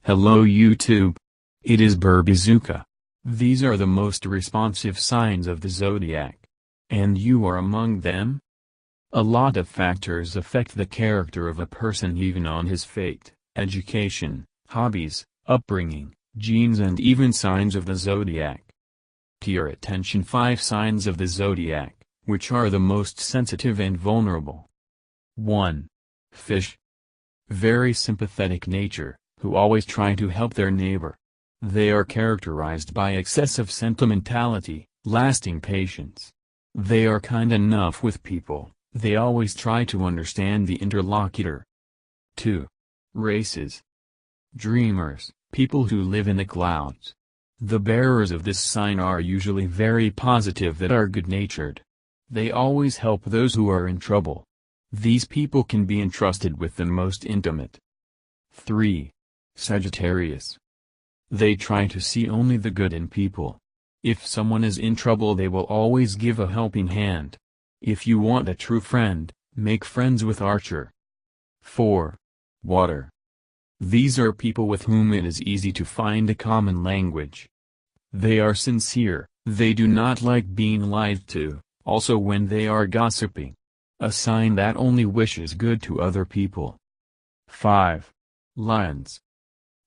Hello YouTube. It is Burbizuka. These are the most responsive signs of the zodiac. And you are among them? A lot of factors affect the character of a person, even on his fate, education, hobbies, upbringing, genes, and even signs of the zodiac. To your attention 5 signs of the zodiac, which are the most sensitive and vulnerable. 1. Fish. Very sympathetic nature, who always try to help their neighbor. They are characterized by excessive sentimentality, lasting patience. They are kind enough with people, they always try to understand the interlocutor. 2. Races. Dreamers, people who live in the clouds. The bearers of this sign are usually very positive that are good-natured. They always help those who are in trouble. These people can be entrusted with the most intimate. 3. Sagittarius. They try to see only the good in people. If someone is in trouble, they will always give a helping hand. If you want a true friend, make friends with Archer. 4. Water. These are people with whom it is easy to find a common language. They are sincere, they do not like being lied to, also when they are gossiping. A sign that only wishes good to other people. 5. Lions.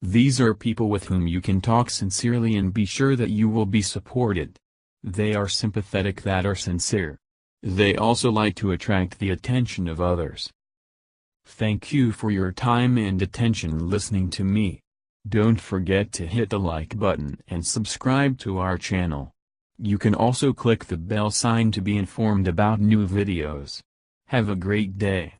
These are people with whom you can talk sincerely and be sure that you will be supported. They are sympathetic that are sincere. They also like to attract the attention of others. Thank you for your time and attention listening to me. Don't forget to hit the like button and subscribe to our channel. You can also click the bell sign to be informed about new videos. Have a great day.